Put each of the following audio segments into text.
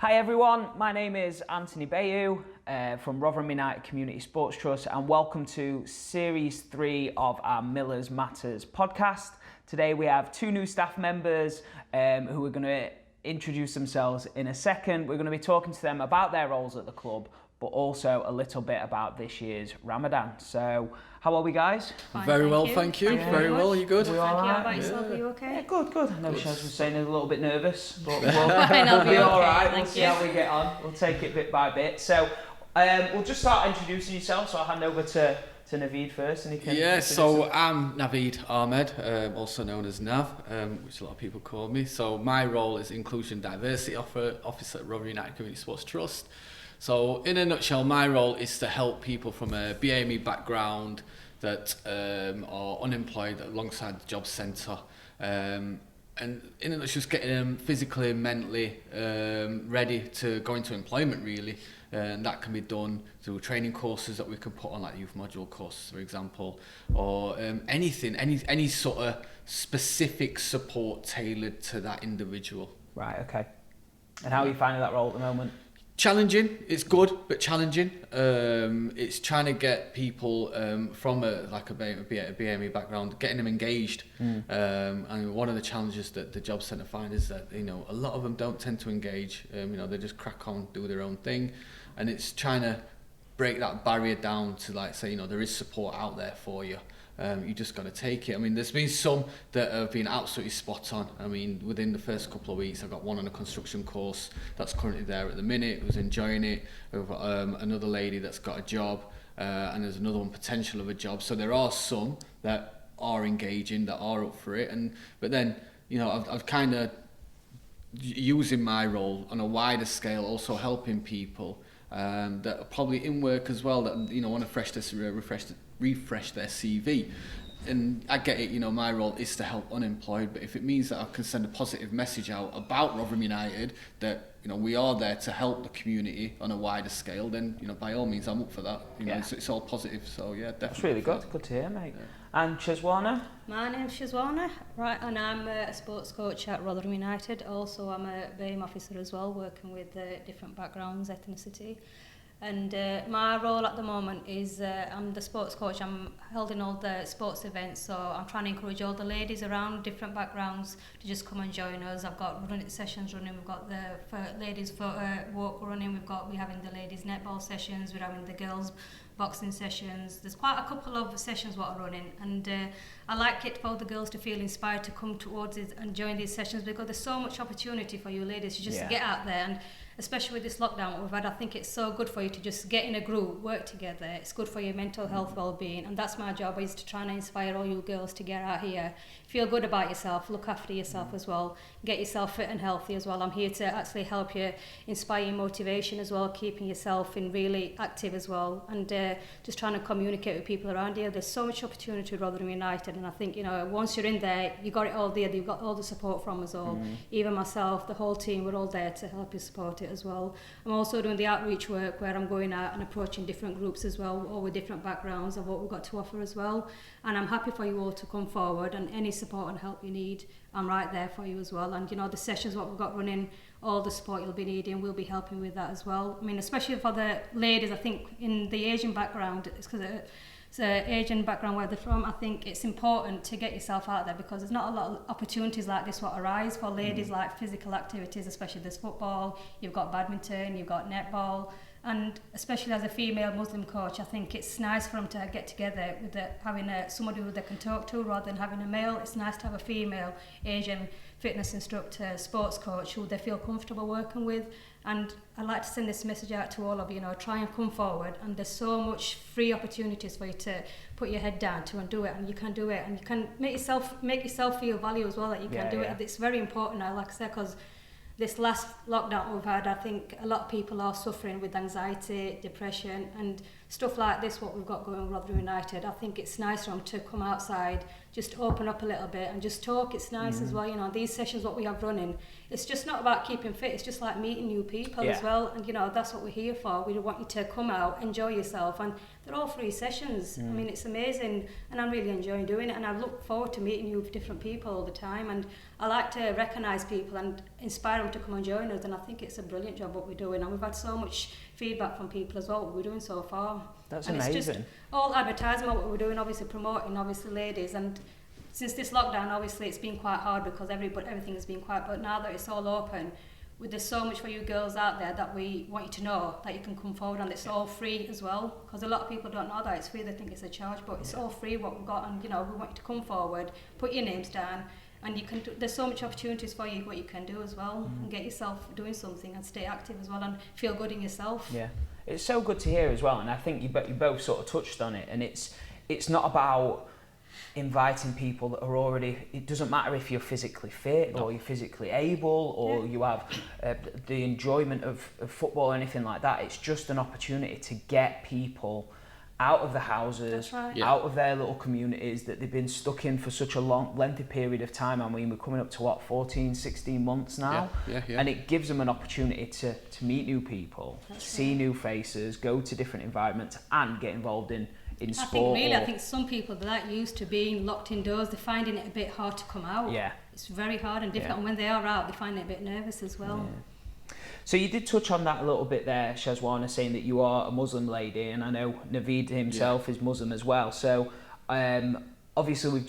Hi everyone, my name is Anthony Bayou from Rotherham United Community Sports Trust, and welcome to Series 3 of our Millers Matters podcast. Today we have two new staff members who are going to introduce themselves in a second. We're going to be talking to them about their roles at the club, but also a little bit about this year's Ramadan. So, how are we, guys? Fine, Very well, thank you. Very well, you good? We all Thank you. How right? about yourself? Are you okay? Yeah, good. I know Shaz was saying a little bit nervous, but we'll I'll be all okay, right. We'll thank see you. how we get on. We'll take it bit by bit. So, we'll just start introducing yourself. So I'll hand over to Naveed first, and he can. Yeah, so I'm Naveed Ahmed, also known as Nav, which a lot of people call me. So my role is Inclusion Diversity Officer at Rotherham United Community Sports Trust. So in a nutshell, my role is to help people from a BAME background that are unemployed alongside the job centre. And in a nutshell, just getting them physically and mentally ready to go into employment, really. And that can be done through training courses that we can put on, like youth module courses, for example, or anything, any sort of specific support tailored to that individual. Right. Okay. And how are you finding that role at the moment? Challenging, it's good, but challenging. It's trying to get people from a BAME background, getting them engaged. And one of the challenges that the job centre find is that, a lot of them don't tend to engage. They just crack on, do their own thing. And it's trying to break that barrier down to say, there is support out there for you. You just got to take it. There's been some that have been absolutely spot on. Within the first couple of weeks, I got one on a construction course that's currently there at the minute, who's enjoying it. We've got another lady that's got a job, and there's another one potential of a job. So there are some that are engaging, that are up for it. But then, I've kind of using my role on a wider scale, also helping people that are probably in work as well, that want to refresh their CV. And I get it, my role is to help unemployed, but if it means that I can send a positive message out about Rotherham United, that we are there to help the community on a wider scale, then by all means I'm up for that. It's all positive, so yeah, definitely. That's really good to hear, mate. Yeah. And Shazwana? My name's Shazwana, right, and I'm a sports coach at Rotherham United. Also, I'm a BAME officer as well, working with different backgrounds, ethnicity. And my role at the moment is I'm the sports coach. I'm holding all the sports events, so I'm trying to encourage all the ladies around different backgrounds to just come and join us. I've got sessions running. We've got the ladies walk running. We're having the ladies netball sessions. We're having the girls boxing sessions. There's quite a couple of sessions what are running, and I like it for the girls to feel inspired to come towards it and join these sessions, because there's so much opportunity for you ladies to just get out there. And especially with this lockdown we've had, I think it's so good for you to just get in a group, work together. It's good for your mental health well-being, and that's my job, is to try and inspire all you girls to get out here, feel good about yourself, look after yourself as well, get yourself fit and healthy as well. I'm here to actually help you, inspire your motivation as well, keeping yourself in really active as well, and just trying to communicate with people around here. There's so much opportunity with Rotherham United, and I think once you're in there, you got it all there. You've got all the support from us all. Even myself, the whole team, we're all there to help you support it as well. I'm also doing the outreach work where I'm going out and approaching different groups as well, all with different backgrounds of what we've got to offer as well. And I'm happy for you all to come forward, and any support and help you need, I'm right there for you as well. And the sessions what we've got running, all the support you'll be needing, we'll be helping with that as well. Especially for the ladies, I think in the Asian background, it's because it's an Asian background where they're from, I think it's important to get yourself out there, because there's not a lot of opportunities like this what arise for ladies, like physical activities, especially there's football, you've got badminton, you've got netball. And especially as a female Muslim coach, I think it's nice for them to get together with having somebody who they can talk to rather than having a male. It's nice to have a female Asian fitness instructor, sports coach who they feel comfortable working with. And I'd like to send this message out to all of you, try and come forward. And there's so much free opportunities for you to put your head down to and do it. And you can do it. And you can make yourself feel value as well, that you can do it. It's very important now, like I said, because this last lockdown we've had, I think a lot of people are suffering with anxiety, depression, and stuff like this, what we've got going on with Rotherham United, I think it's nice for them to come outside, just open up a little bit and just talk. It's nice as well, you know, these sessions what we have running, it's just not about keeping fit, it's just like meeting new people as well, and you know, that's what we're here for. We want you to come out, enjoy yourself, and they're all free sessions. I mean, it's amazing, and I'm really enjoying doing it, and I look forward to meeting you with different people all the time, and I like to recognise people and inspire them to come and join us, and I think it's a brilliant job what we're doing, and we've had so much feedback from people as well what we're doing so far. That's and amazing. It's just all advertisement what we're doing, obviously promoting obviously ladies, and since this lockdown obviously it's been quite hard because everything has been quiet, but now that it's all open, there's so much for you girls out there that we want you to know that you can come forward, and it's all free as well, because a lot of people don't know that it's free, they think it's a charge, but it's all free what we've got, and you know, we want you to come forward, put your names down, and you can there's so much opportunities for you what you can do as well, and get yourself doing something and stay active as well and feel good in yourself. Yeah, it's so good to hear as well, and I think you both sort of touched on it, and it's not about inviting people that are already, it doesn't matter if you're physically fit or you're physically able or you have the enjoyment of football or anything like that. It's just an opportunity to get people out of the houses, out of their little communities that they've been stuck in for such a lengthy period of time. I mean, we're coming up to 14, 16 months now, and it gives them an opportunity to meet new people, see new faces, go to different environments and get involved in sport. I think some people are that used to being locked indoors, they're finding it a bit hard to come out. Yeah. It's very hard and difficult, and when they are out, they find it a bit nervous as well. Yeah. So you did touch on that a little bit there, Shazwana, saying that you are a Muslim lady, and I know Naveed himself is Muslim as well. So obviously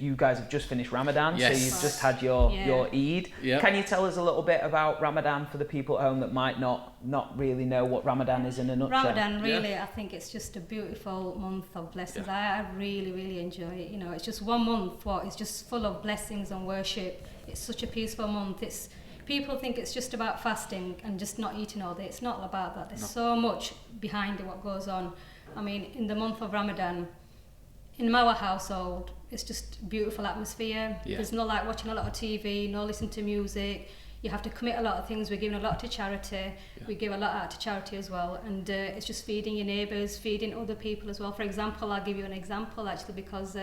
you guys have just finished Ramadan, so you've just had your Eid. Yeah. Can you tell us a little bit about Ramadan for the people at home that might not really know what Ramadan is in a nutshell? Ramadan, really, I think it's just a beautiful month of blessings. I really, really enjoy it. You know, it's just one month it's just full of blessings and worship. It's such a peaceful month. People think it's just about fasting and just not eating all day. It's not about that. There's so much behind it, what goes on. I mean, in the month of Ramadan, in our household, it's just beautiful atmosphere. There's no like watching a lot of TV, no listening to music. You have to commit a lot of things. We're giving a lot to charity. We give a lot out to charity as well. And it's just feeding your neighbours, feeding other people as well. For example, I'll give you an example actually, because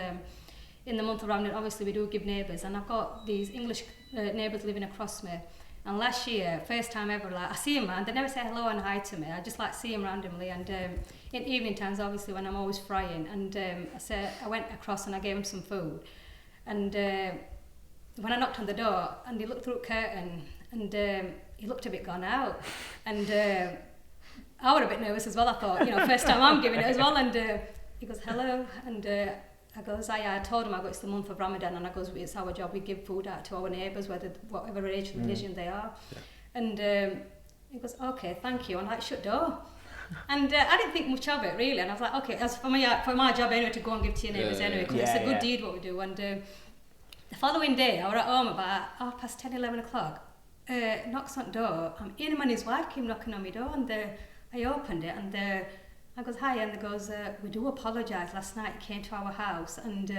in the month of Ramadan, obviously we do give neighbours, and I've got these English neighbours living across me. And last year, first time ever, like I see them and they never say hello and hi to me. I just like see them randomly, and in evening times, obviously when I'm always frying, and I went across and I gave him some food, and when I knocked on the door and he looked through the curtain and he looked a bit gone out, and I was a bit nervous as well. I thought, you know, first time I'm giving it as well, and he goes hello, and I goes, I told him, I go, it's the month of Ramadan, and I goes, it's our job, we give food out to our neighbours, whatever age and religion they are. And he goes, okay, thank you, and I like, shut door. And I didn't think much of it really, and I was like, okay, as for my job anyway, to go and give to your neighbours anyway, because it's a good deed what we do. And the following day, I was at home about 10:30, 11 o'clock, knocks on the door, him and his wife came knocking on my door, and I opened it, and I goes, hi, and they goes, we do apologise, last night you came to our house and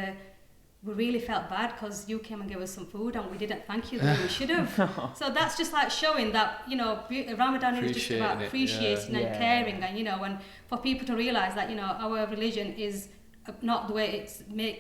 we really felt bad because you came and gave us some food and we didn't thank you the way we should have. So that's just like showing that, you know, Ramadan is just about appreciating and caring, and, you know, and for people to realise that, you know, our religion is not the way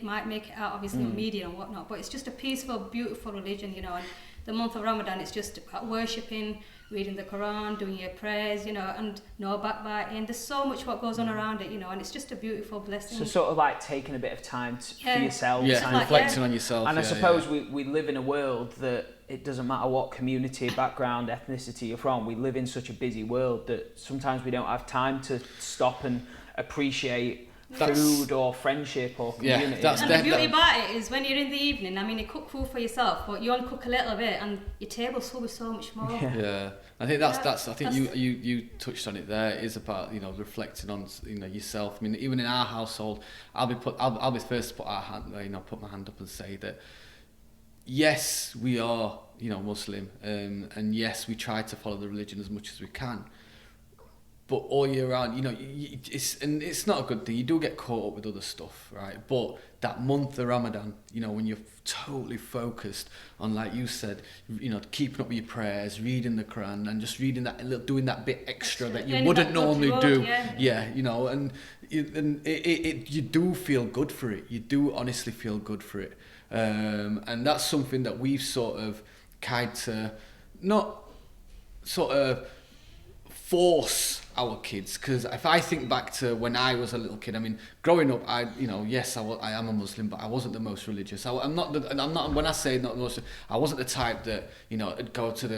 might make it out, obviously, on media and whatnot, but it's just a peaceful, beautiful religion, you know, and the month of Ramadan, it's just about worshipping, reading the Quran, doing your prayers, you know, and no backbiting. There's so much what goes on around it, you know, and it's just a beautiful blessing. So sort of like taking a bit of time for yourself. Yeah, reflecting on yourself. And I suppose we live in a world that it doesn't matter what community, background, ethnicity you're from. We live in such a busy world that sometimes we don't have time to stop and appreciate food or friendship or community. And the beauty about it is when you're in the evening, I mean, you cook food for yourself, but you only cook a little bit and your table's full with so much more. Yeah. I think that's I think you touched on it there. It is about, you know, reflecting on, you know, yourself. I mean, even in our household, I'll be first to put my hand up and say that yes, we are, you know, Muslim, and yes, we try to follow the religion as much as we can. but all year round, you know, it's not a good thing. You do get caught up with other stuff, right? But that month of Ramadan, you know, when you're totally focused on, like you said, you know, keeping up with your prayers, reading the Quran, and just reading that, doing that bit extra that you wouldn't normally do. Yeah, you know, and you do feel good for it. You do honestly feel good for it. And that's something that we've sort of tried to not sort of force our kids, because if I think back to when I was a little kid, I mean, growing up, I am a Muslim, but I wasn't the most religious. I'm not. When I say not the most, I wasn't the type that, you know, go to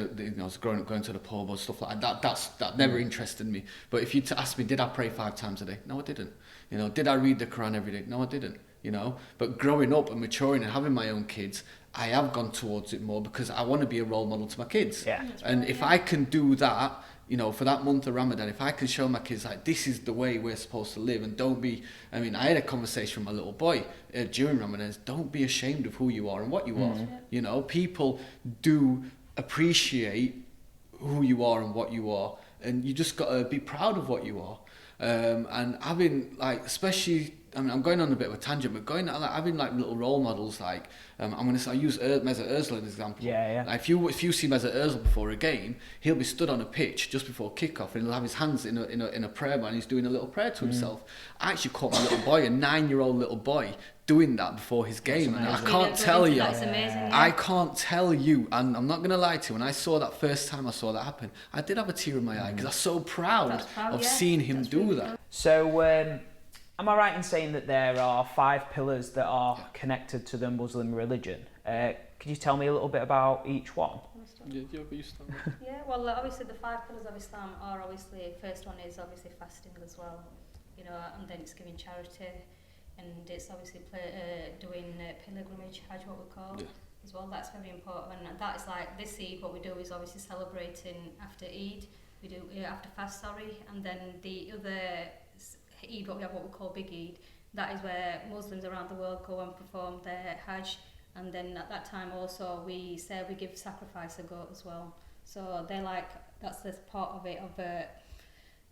going to the pub or stuff like that. That never interested me. But if you ask me, did I pray 5 times a day? No, I didn't. You know, did I read the Quran every day? No, I didn't. You know, but growing up and maturing and having my own kids, I have gone towards it more because I want to be a role model to my kids. Yeah. And if I can do that, you know, for that month of Ramadan, if I can show my kids, like, this is the way we're supposed to live, and don't be, I mean, I had a conversation with my little boy during Ramadan, don't be ashamed of who you are and what you are. You know, people do appreciate who you are and what you are, and you just got to be proud of what you are. And having, like, especially, I mean, I'm going on a bit of a tangent, but having like little role models, like I use Mesut Ozil as an example. Yeah. Like, if you see Mesut Ozil before a game, he'll be stood on a pitch just before kickoff, and he'll have his hands in a prayer bar, and he's doing a little prayer to himself. I actually caught my little boy, a 9-year-old little boy, doing that before his game, and I can't tell you, I can't tell you, and I'm not gonna lie to you, when I saw that first time I saw that happen, I did have a tear in my eye, because I'm so proud of seeing him do that. So. Am I right in saying that there are 5 pillars that are connected to the Muslim religion? Could you tell me a little bit about each one? Yeah, well, obviously the 5 pillars of Islam are obviously, first one is obviously fasting as well, you know, and then it's giving charity, and it's obviously doing pilgrimage, Hajj, what we call, as well. That's very important, and that is like this Eid. What we do is obviously celebrating after Eid. We do after fast, and then the other Eid, what we call Big Eid, that is where Muslims around the world go and perform their Hajj, and then at that time also we say we give sacrifice a goat as well. So they're like, that's the part of it, of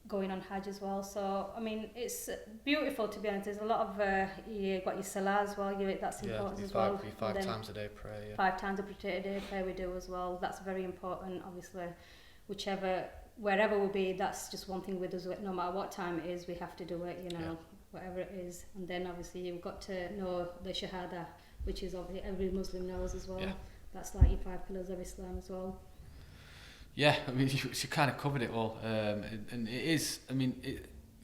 going on Hajj as well. So I mean, it's beautiful, to be honest. There's a lot of you got your salah as well. That's important as well. 5 times a day prayer. Yeah. 5 times a day prayer we do as well. That's very important. Obviously, wherever we'll be, that's just one thing with us. No matter what time it is, we have to do it, you know, whatever it is. And then obviously you've got to know the Shahada, which is obviously every Muslim knows as well. Yeah. That's like your 5 pillars of Islam as well. Yeah, I mean, you kind of covered it all. And it is, I mean,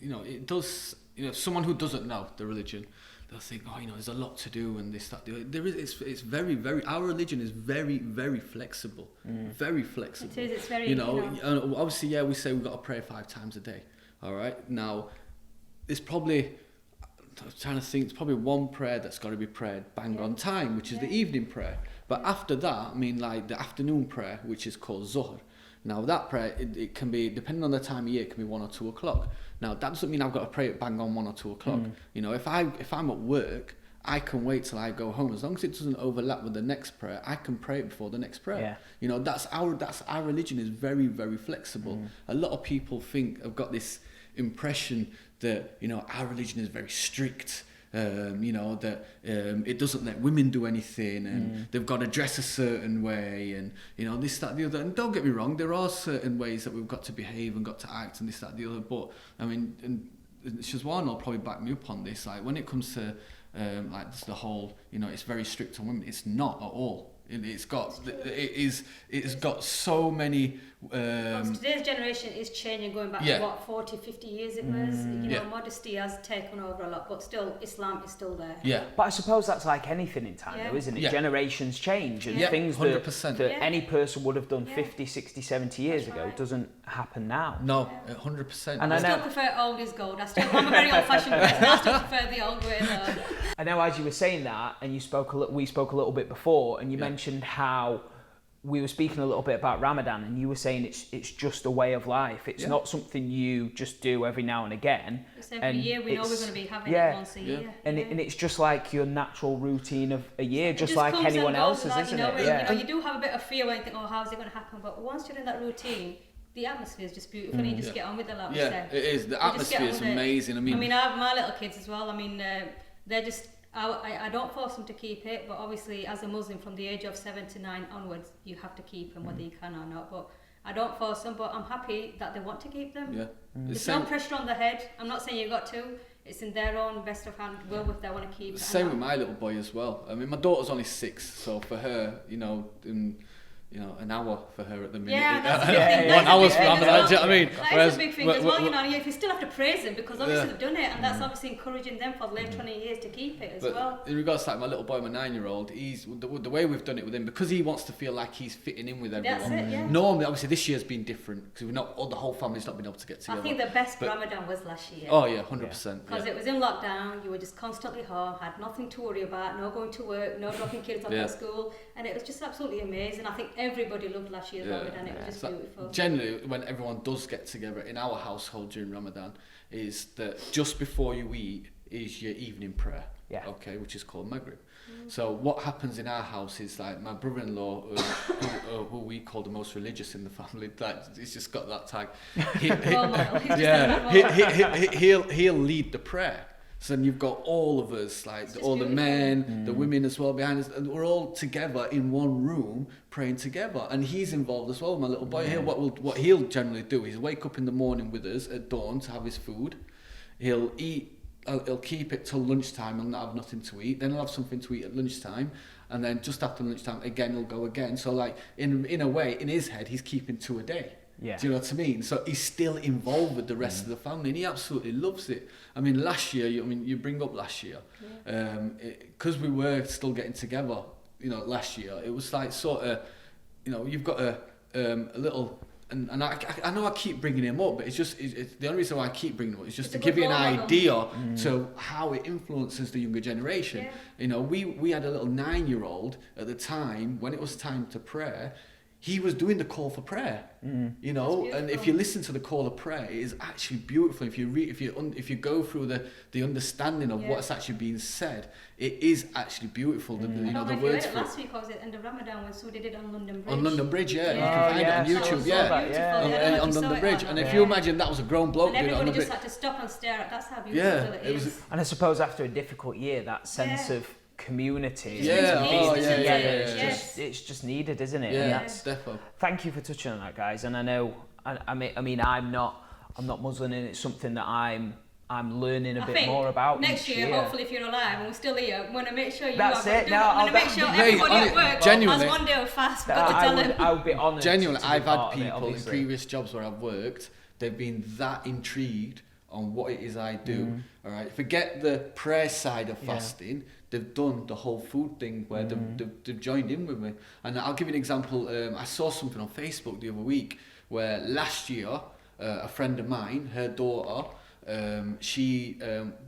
it does, someone who doesn't know the religion, they'll think, there's a lot to do and this, that, the other. There is, it's very, very, our religion is very, very flexible. Very flexible. It is, it's very, obviously, we say we've got to pray 5 times a day. All right. Now, it's probably, I'm trying to think, it's probably one prayer that's got to be prayed bang on time, which is the evening prayer. But after that, I mean, like the afternoon prayer, which is called Zuhr. Now that prayer, it can be, depending on the time of year, it can be 1 or 2 o'clock. Now that doesn't mean I've got to pray it bang on 1 or 2 o'clock. If I'm at work, I can wait till I go home. As long as it doesn't overlap with the next prayer, I can pray it before the next prayer. Yeah. That's our religion is very, very flexible. A lot of people have got this impression that, our religion is very strict. That it doesn't let women do anything, and they've got to dress a certain way, and this, that, the other. And don't get me wrong, there are certain ways that we've got to behave and got to act and this, that, the other. But I mean, and Shazwana will probably back me up on this. Like when it comes to the whole, it's very strict on women. It's not at all. It's got so many. Today's generation is changing, going back to 40, 50 years it was. Modesty has taken over a lot, but still, Islam is still there. Yeah. But I suppose that's like anything in time, though, isn't it? Yeah. Generations change, and things 100%. that any person would have done 50, 60, 70 years ago doesn't happen now. No, 100%. And I still prefer old is gold. I'm a very old-fashioned person. I still prefer the old way, though. I know, as you were saying that, and we spoke a little bit before, and you mentioned how we were speaking a little bit about Ramadan, and you were saying it's just a way of life. It's not something you just do every now and again. It's every year. We know we're going to be having it once a year. And it's just like your natural routine of a year, just like anyone else's, isn't it? You do have a bit of fear when you think, how's it going to happen? But once you're in that routine, the atmosphere is just beautiful. And you just get on with it, like we Yeah, said. it is. The atmosphere is amazing. I mean, I have my little kids as well. I mean, they're just. I don't force them to keep it, but obviously, as a Muslim, from the age of 7 to 9 onwards, you have to keep them whether you can or not. But I don't force them, but I'm happy that they want to keep them. Yeah. There's no pressure on the head. I'm not saying you've got to. It's in their own best of hand will if they want to keep it. Same with my little boy as well. I mean, my daughter's only 6, so for her, an hour for her at the minute. Yeah, that's a big thing. 1 hour's for Ramadan, Well. do you know what I mean? That is a big thing as well, if you still have to praise them, because obviously they've done it, and that's obviously encouraging them for the late 20 years to keep it as well. In regards to like my little boy, my 9-year-old, he's the way we've done it with him, because he wants to feel like he's fitting in with everyone. That's it, yeah. Normally, obviously, this year's been different, because the whole family's not been able to get together. I think the best Ramadan was last year. Oh yeah, 100%. Because it was in lockdown, you were just constantly home, had nothing to worry about, no going to work, no dropping kids off at school, and it was just absolutely amazing. I think everybody loved last year's Ramadan, it was just beautiful. Generally, when everyone does get together in our household during Ramadan, is that just before you eat is your evening prayer, okay, which is called Maghrib. So what happens in our house is like my brother-in-law, who we call the most religious in the family, like he's just got that tag. He'll lead the prayer. So then you've got all of us, like all the men, the women as well behind us, and we're all together in one room praying together. And he's involved as well, my little boy. What he'll generally do is wake up in the morning with us at dawn to have his food. He'll eat. He'll keep it till lunchtime and not have nothing to eat. Then he'll have something to eat at lunchtime, and then just after lunchtime again he'll go again. So like in a way, in his head, he's keeping 2 a day. Yeah. Do you know what I mean? So he's still involved with the rest of the family, and he absolutely loves it. I mean, last year, you bring up last year, because we were still getting together. Last year it was like sort of, you've got a little. And I know I keep bringing him up, but it's the only reason why I keep bringing him up is just to give you an idea to how it influences the younger generation. Yeah. We had a little 9-year-old at the time when it was time to pray. He was doing the call for prayer, and if you listen to the call of prayer, it is actually beautiful. If you go through the understanding of what's actually being said, it is actually beautiful. The words. Heard it last week, or was it end of Ramadan when somebody did it on London Bridge? On London Bridge, you can find it on YouTube, on London Bridge. And if you imagine that was a grown bloke doing it on the bridge, everybody just had to stop and stare at. That's how beautiful it is. And I suppose after a difficult year, that sense of community, it's just needed, isn't it? Yeah, definitely. Thank you for touching on that, guys. And I know, I mean, I'm not Muslim, and it's something that I'm learning a bit more about. Next year, hopefully, if you're alive and we're still here, I'm going to make sure I'm going to make sure everybody at work has one day of fast. I would be honoured. Genuinely, I've had people in previous jobs where I've worked, they've been that intrigued on what it is I do. All right, forget the prayer side of fasting. They've done the whole food thing where they've joined in with me. And I'll give you an example. I saw something on Facebook the other week where last year, a friend of mine, her daughter, she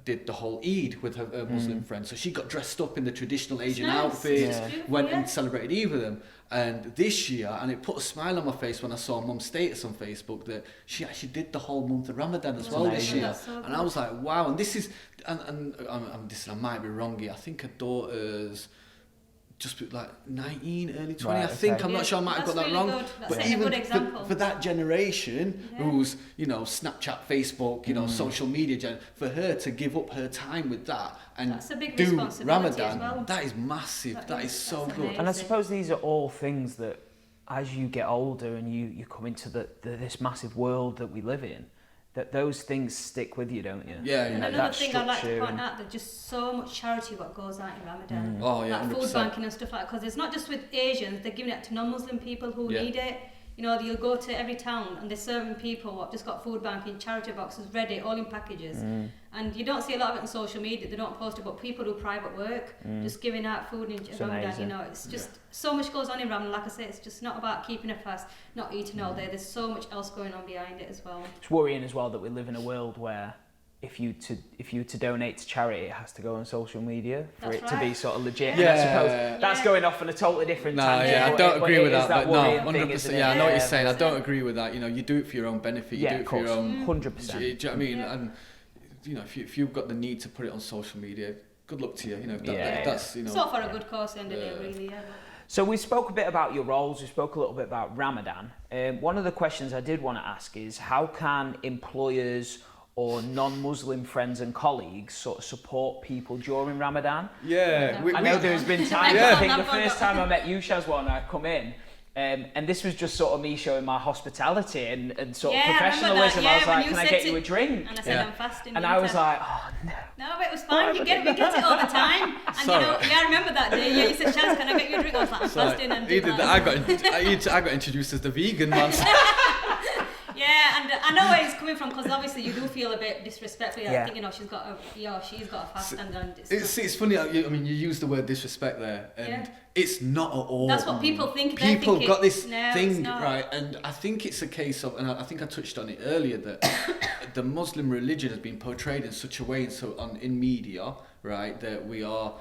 did the whole Eid with her Muslim friends. So she got dressed up in the traditional Asian outfits, went and celebrated Eid with them. And this year, and it put a smile on my face when I saw Mum's status on Facebook that she actually did the whole month of Ramadan as well this year. So and I was like, wow. And this is, and I might be wrong here. I think her daughter's just like 19, early 20. Right, I think I'm not sure. I might have got that really wrong. Good. That's but a even good example. For that generation, who's Snapchat, Facebook, social media, for her to give up her time with that and do Ramadan, that is massive. That is so good. Amazing. And I suppose these are all things that, as you get older and you come into this massive world that we live in, that those things stick with you, don't you? Yeah. And another thing I'd like to point out, there's just so much charity what goes out in Ramadan. Oh yeah, like 100%. Food banking and stuff like that, because it's not just with Asians, they're giving it to non-Muslim people who need it. You'll go to every town and they're serving people what just got food banking, charity boxes ready, all in packages. And you don't see a lot of it on social media, they don't post it, but people do private work, just giving out food in Ramadan, it's just so much goes on in Ramadan. Like I say, it's just not about keeping a fast, not eating all day, there's so much else going on behind it as well. It's worrying as well that we live in a world where if you to donate to charity, it has to go on social media for it to be sort of legit. Yeah. And I suppose that's going off on a totally different tangent. I don't agree with that. But no, 100%. I know what you're saying. I don't agree with that. You do it for your own benefit. You do it for your own. 100%. Do you know what I mean? And if you've got the need to put it on social media, good luck to you. That's It's all for a good cause, end of the day, really. So we spoke a bit about your roles, we spoke a little bit about Ramadan. One of the questions I did want to ask is how can employers or non-Muslim friends and colleagues sort of support people during Ramadan? Yeah. I know there's been times, I think the first time I met you, Shazwana, I come in, and this was just sort of me showing my hospitality and sort of professionalism. I was like, can I get you a drink? And I said, I'm fasting. And I was like, oh no. No, but it was fine. We get it all the time. And I remember that day. Yeah, you said, Shaz, can I get you a drink? I was like, I'm fasting. And I got introduced as the vegan man. Yeah, and I know where he's coming from because obviously you do feel a bit disrespectful. I think she's got a fast and it's funny. You use the word disrespect there, and it's not at all. That's what people think. People got this thing right, and I think it's a case of, and I think I touched on it earlier, that the Muslim religion has been portrayed in such a way, in media, right, that we are,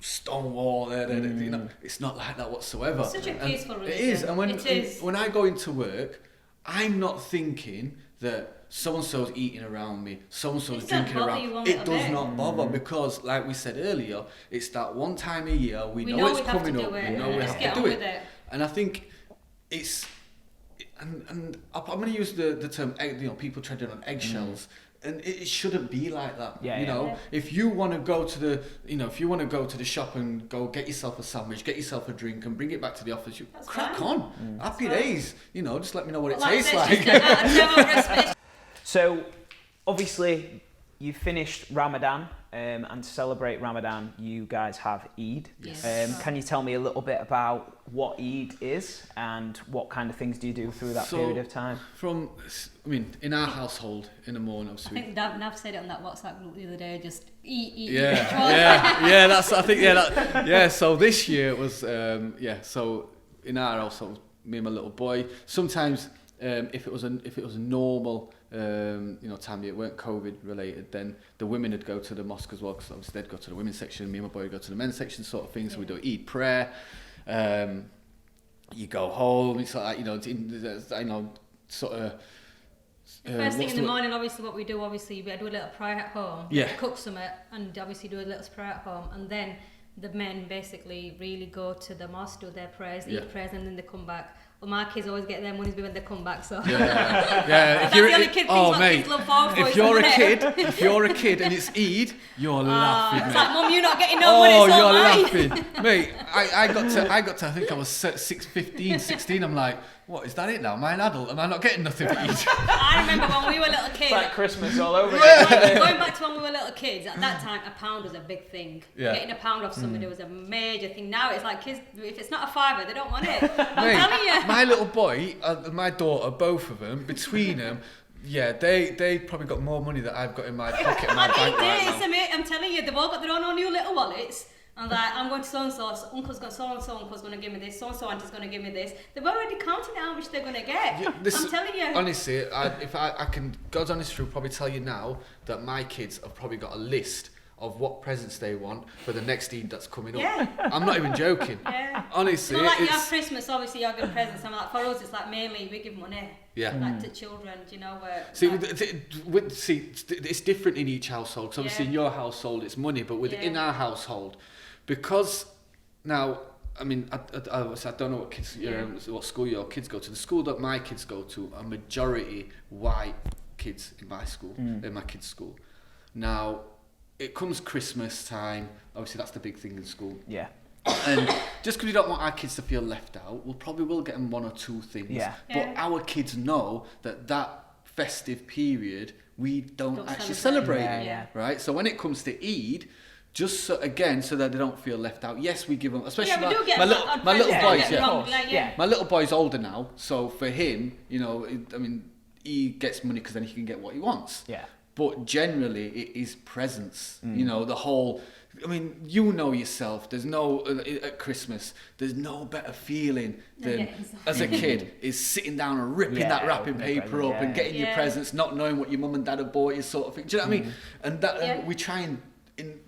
stonewall. It's not like that whatsoever. It's such a peaceful religion. It is, and when I go into work, I'm not thinking that so-and-so's eating around me, so-and-so's drinking around. It does not bother because, like we said earlier, it's that one time a year, we know it's coming up, we know we have to do it. And I think it's, and I'm going to use the term, people treading on eggshells. And it shouldn't be like that. If you want to go to the shop and go get yourself a sandwich, get yourself a drink, and bring it back to the office, crack on. Happy days. Just let me know what it tastes like. So, obviously, you finished Ramadan, and to celebrate Ramadan, you guys have Eid. Yes. Can you tell me a little bit about what Eid is and what kind of things do you do through that period of time? In our household, in the morning, obviously. I think Nav said it on that WhatsApp group the other day. Just eat. So this year it was So in our household, me and my little boy. Sometimes, if it was a normal time it weren't COVID related, then the women would go to the mosque as well, because obviously they'd go to the women's section, me and my boy would go to the men's section, sort of thing. So we do Eid prayer. You go home. It's like sort of. First thing in the morning, obviously, what we do, we do a little prayer at home. Yeah. Cook something, and obviously do a little prayer at home, and then the men basically really go to the mosque, do their prayers, eat prayers, and then they come back. Well, my kids always get their monies when they come back, so That's the only kid thing kids look forward for. If you're a kid and it's Eid, you're laughing. It's like, Mum, you're not getting no money. So you're laughing, mate. I got to. I think I was 16. I'm like, what is that? It now? Am I an adult? Am I not getting nothing to eat? I remember when we were little kids. It's like Christmas all over again. Going back to when we were little kids, at that time, £1 was a big thing. Yeah. Getting £1 off somebody was a major thing. Now it's like kids, if it's not a fiver, they don't want it. I'm telling you. My little boy and my daughter, both of them, between them, they probably got more money than I've got in my pocket in my bank right now. I'm telling you, they've all got their own new little wallets. I'm like, I'm going to so-and-so, uncle's got so-and-so, uncle's going to give me this, so-and-so auntie's going to give me this. They've already counted how much they're going to get. I'm telling you. Honestly, if I can, God's honest truth, probably tell you now that my kids have probably got a list of what presents they want for the next Eid that's coming up. Yeah. I'm not even joking. Yeah. Honestly. Well, like you have Christmas, obviously you're giving presents. I'm like, for us, it's like mainly we give money. Yeah. Like to children, where... It's different in each household. Because obviously in your household it's money, but within our household, because now, I don't know what school your kids go to. The school that my kids go to are majority white kids in my school, in my kids' school. Now, it comes Christmas time. Obviously, that's the big thing in school. Yeah. And just because we don't want our kids to feel left out, we'll probably will get them one or two things. Yeah. But our kids know that festive period, we don't actually celebrate it. Yeah. Right? So when it comes to Eid, just so that they don't feel left out. Yes, we give them, especially my little boys. My little boy's older now, so for him, he gets money because then he can get what he wants. Yeah. But generally, it is presents. The whole. Yourself. There's no at Christmas. There's no better feeling than as a kid is sitting down and ripping that wrapping paper up and getting your presents, not knowing what your mum and dad have bought you, sort of thing. Do you know what I mean? And that we try and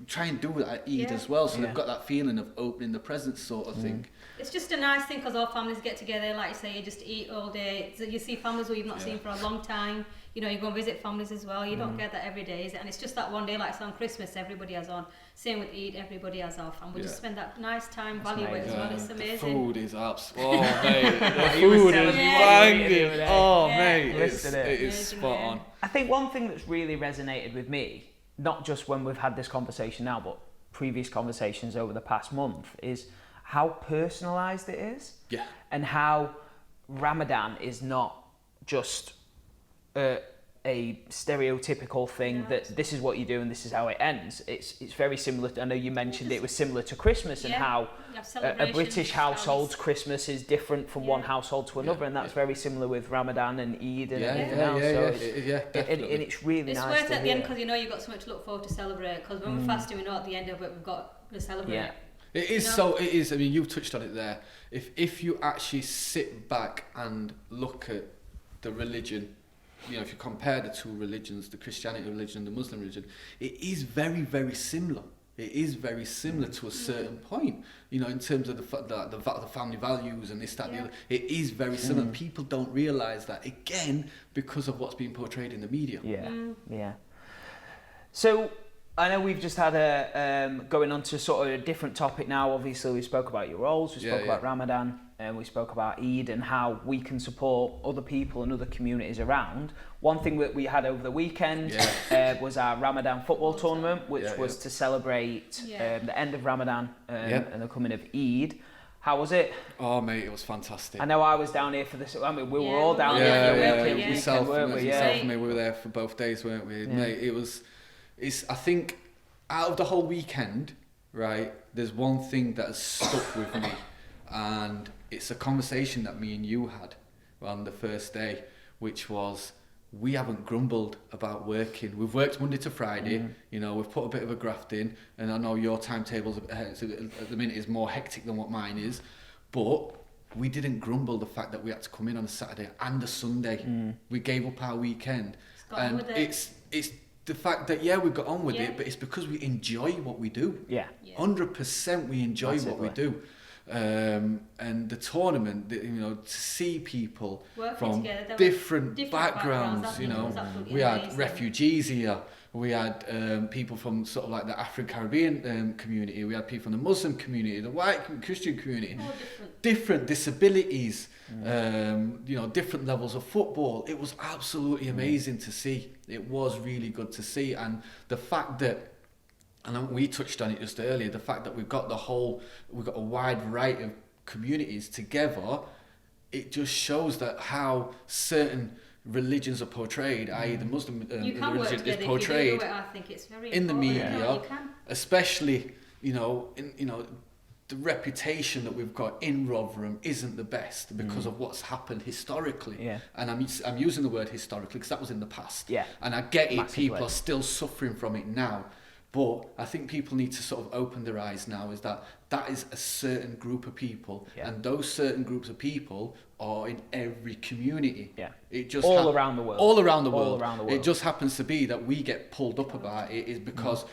try and do that at Eid as well, so they've got that feeling of opening the presents sort of thing. It's just a nice thing because all families get together, like you say, you just eat all day. So you see families who you've not seen for a long time. You know, you go and visit families as well. You don't get that every day, is it? And it's just that one day, like it's on Christmas, everybody has on. Same with Eid, everybody has off. And we just spend that nice time, value it as well. It's amazing. The food is absolutely, oh mate, the food is banging. Oh mate, it is spot on. I think one thing that's really resonated with me, not just when we've had this conversation now, but previous conversations over the past month, is how personalised it is. Yeah. And how Ramadan is not just a stereotypical thing that this is what you do and this is how it ends. It's very similar to, I know you mentioned it was similar to Christmas and how a British household's Christmas is different from one household to another, and that's very similar with Ramadan and Eid and everything else. And it's really nice. It's worth at the end because you know you've got something to look forward to celebrate, because when we're fasting we know at the end of it we've got to celebrate. It is so. It is. I mean, you've touched on it there. If you actually sit back and look at the religion, you know, if you compare the two religions, the Christianity religion and the Muslim religion, it is very, very similar. It is very similar to a certain point. You know, in terms of the family values and this, that, and the other. It is very similar. People don't realise that, again, because of what's being portrayed in the media. Yeah. So I know we've just had going on to sort of a different topic now. Obviously, we spoke about your roles, we spoke about Ramadan, and we spoke about Eid and how we can support other people and other communities around. One thing that we had over the weekend was our Ramadan football tournament, which was to celebrate the end of Ramadan and the coming of Eid. How was it? Oh mate, it was fantastic. I know I was down here for this. I mean, we were all down here for the weekend, yourself, weren't we? Yourself and me, we were there for both days, weren't we? Mate, I think out of the whole weekend, right, there's one thing that has stuck with me, and it's a conversation that me and you had on the first day, which was, we haven't grumbled about working. We've worked Monday to Friday, you know, we've put a bit of a graft in, and I know your timetables at the minute is more hectic than what mine is, but we didn't grumble the fact that we had to come in on a Saturday and a Sunday. We gave up our weekend, and it's the fact that we got on with it, but it's because we enjoy what we do. 100% we enjoy what we do. And the tournament, you know, to see people working from together, different backgrounds, you know, we had amazing. refugees here, we had people from sort of like the African Caribbean community, we had people from the Muslim community, the white Christian community, different disabilities, you know, different levels of football. It was absolutely amazing to see. It was really good to see, and the fact that, and we touched on it just earlier, the fact that we've got a wide variety of communities together, it just shows that how certain religions are portrayed, i.e. the Muslim religion is portrayed in the media, especially, you know, the reputation that we've got in Rotherham isn't the best because of what's happened historically. And I'm using the word historically because that was in the past. And I get it, people are still suffering from it now. But I think people need to sort of open their eyes now, is that is a certain group of people, and those certain groups of people are in every community. It just around the world. All around the world. It just happens to be that we get pulled up about it is because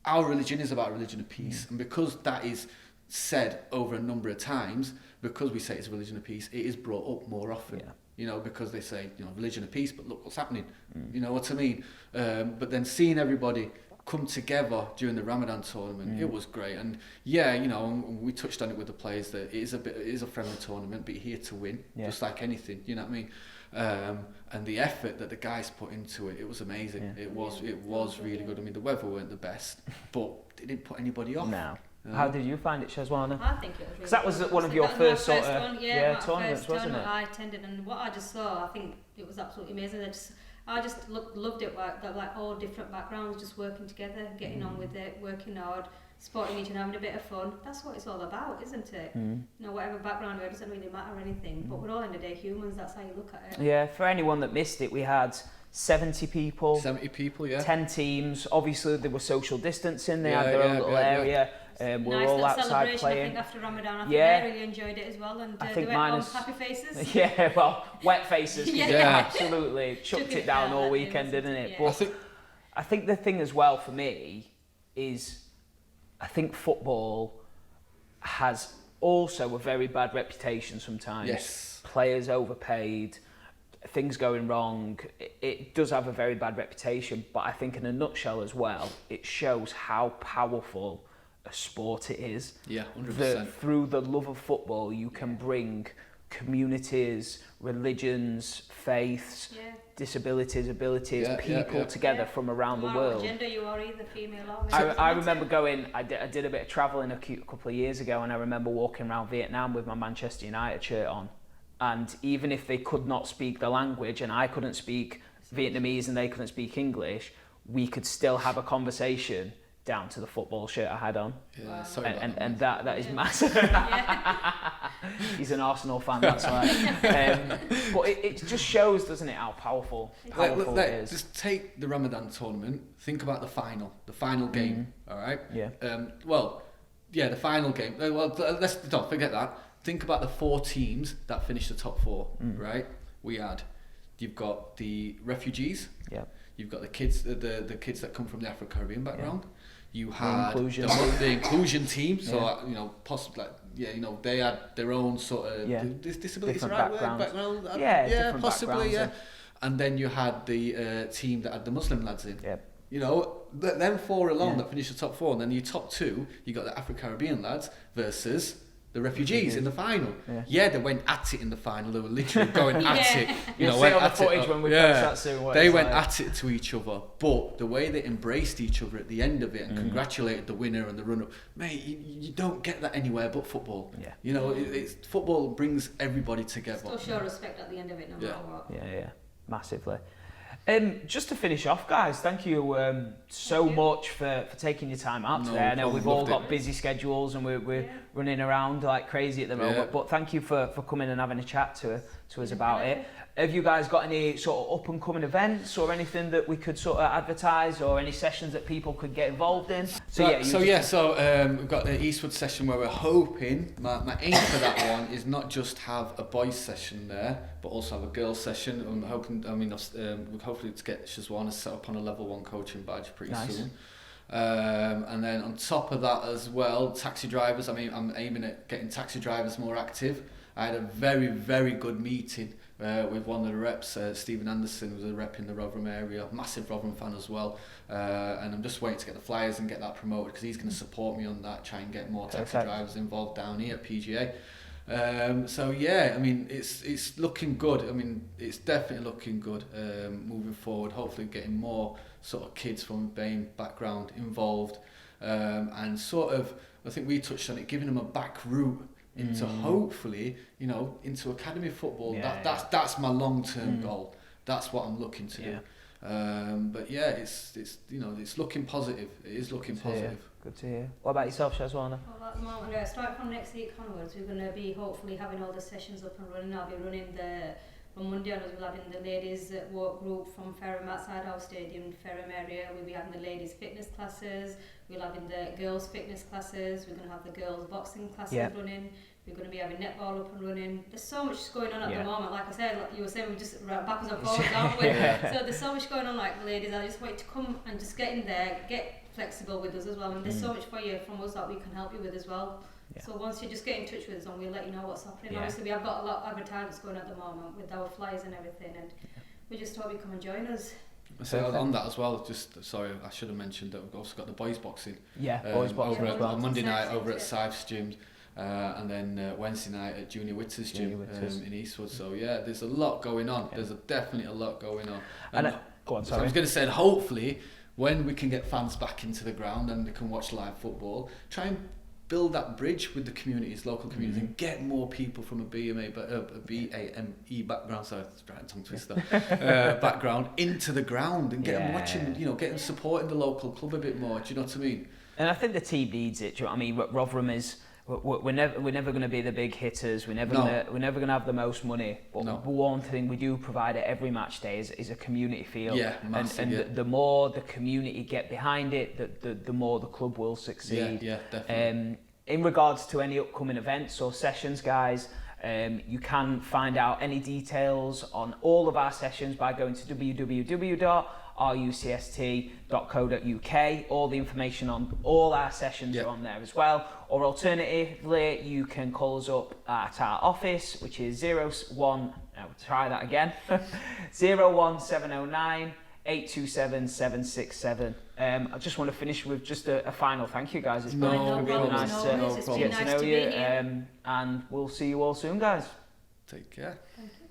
our religion is about a religion of peace, and because that is said over a number of times, because we say it's a religion of peace, it is brought up more often. You know, because they say, you know, religion of peace, but look what's happening. You know what I mean? But then seeing everybody come together during the Ramadan tournament, it was great. And you know, we touched on it with the players that it is a friendly tournament, but you're here to win, just like anything. You know what I mean? And the effort that the guys put into it was amazing. It was really good. I mean, the weather weren't the best, but it didn't put anybody off. No. How did you find it, Shazwana? I think it was really because that was one of your first sort of tournaments, wasn't it? I attended, and what I just saw, I think it was absolutely amazing. I just loved it, like all different backgrounds just working together, getting on with it, working hard, supporting each other, having a bit of fun. That's what it's all about, isn't it? You know, whatever background we are, it doesn't really matter or anything, but we're all in the day humans, that's how you look at it. Yeah, for anyone that missed it, we had 70 people. 70 people, 10 teams. Obviously, there was social distancing. They had their own little area. We're all outside playing. I think after Ramadan, I think they really enjoyed it as well, and they went home happy faces. Well, wet faces. Absolutely chucked it down all weekend, didn't it? But I think the thing as well for me is I think football has also a very bad reputation sometimes. Yes. Players overpaid, things going wrong. It does have a very bad reputation, but I think in a nutshell as well, it shows how powerful a sport it is. Yeah, 100%. That through the love of football, you can bring communities, religions, faiths, disabilities, abilities, people together from around the world. Gender you are, either female or male. I remember going, I did a bit of travelling a couple of years ago, and I remember walking around Vietnam with my Manchester United shirt on. And even if they could not speak the language and I couldn't speak Vietnamese and they couldn't speak English, we could still have a conversation down to the football shirt I had on. Yeah, sorry and that is massive. He's an Arsenal fan, that's why. But it just shows, doesn't it, how powerful it is. Just take the Ramadan tournament, think about the final game, all right? Yeah. The final game. Well, let's don't forget that. Think about the 4 teams that finished the top 4, right? You've got the refugees. Yeah. You've got the kids that come from the Afro-Caribbean background. Yeah. You had the inclusion team. So possibly, they had their own sort of disabilities, different right? background. Possibly, yeah. And then you had the team that had the Muslim lads in. Yeah. Them 4 alone that finished the top 4, and then your top 2, you got the Afro-Caribbean lads versus the refugees in the final. Yeah, they went at it in the final. They were literally going at it. You'll see on the footage when we post that soon. They went at it to each other, but the way they embraced each other at the end of it and congratulated the winner and the runner-up, mate, you don't get that anywhere but football. Yeah. It's football brings everybody together. Still show respect at the end of it, no matter what. Yeah, massively. Just to finish off, guys, thank you so much for taking your time out today. I know we've all got busy schedules and we're running around like crazy at the moment, but thank you for coming and having a chat to us about it. Have you guys got any sort of up-and-coming events or anything that we could sort of advertise, or any sessions that people could get involved in? So we've got the Eastwood session where we're hoping, my aim for that one is not just have a boys session there, but also have a girls session. I'm hoping, we're hopefully to get Shazwana set up on a level 1 coaching badge pretty soon. And then on top of that as well, taxi drivers. I'm aiming at getting taxi drivers more active. I had a very, very good meeting with one of the reps, Stephen Anderson, who's a rep in the Rotherham area, massive Rotherham fan as well, and I'm just waiting to get the flyers and get that promoted, because he's going to support me on that, try and get more taxi drivers involved down here at PGA. It's looking good. It's definitely looking good moving forward, hopefully getting more sort of kids from a BAME background involved, and sort of, I think we touched on it, giving them a back route into hopefully, into academy football. That's my long-term goal. That's what I'm looking to do. It's looking positive. It is looking positive. Good to hear. What about yourself, Shazwana? Well, at the moment, starting from next week onwards, we're going to be hopefully having all the sessions up and running. I'll be running on Monday onwards, we'll be having the ladies walk group from Ferrum outside our stadium, Ferrum area. We'll be having the ladies fitness classes. We'll be having the girls fitness classes. We're going to have the girls boxing classes running. We're going to be having netball up and running. There's so much going on at the moment. Like I said, like you were saying, we just backwards and forwards, aren't we? So there's so much going on, like ladies. I just want you to come and just get in there, get flexible with us as well. And there's so much for you from us that we can help you with as well. So once you just get in touch with us, and we'll let you know what's happening. Obviously, we have got a lot of advertisements going at the moment with our flyers and everything, and we just hope you come and join us. So on that as well, I should have mentioned that we've also got the boys boxing. Boys boxing over at Monday night over at Sife's gym, and then Wednesday night at Junior Witters gym in Eastwood. So there's a lot going on. There's definitely a lot going on. Go on, sorry. So I was going to say, hopefully, when we can get fans back into the ground and they can watch live football, try and build that bridge with the communities, local communities, and get more people from a BAME background, sorry, tongue twister, background into the ground and get them watching, get them supporting the local club a bit more. Do you know what I mean? And I think the team needs it. Do you know what I mean? Rotherham is. We're never going to be the big hitters. We're never going to have the most money. But one thing we do provide at every match day is a community feel. Yeah, massive, and the more the community get behind it, the more the club will succeed. Yeah, definitely. In regards to any upcoming events or sessions, guys, You can find out any details on all of our sessions by going to www.rucst.co.uk. All the information on all our sessions are on there as well. Or alternatively, you can call us up at our office, which is 01709 827 767. I just want to finish with just a final thank you, guys. It's been really nice to get to know you, and we'll see you all soon, guys. Take care. Thank you.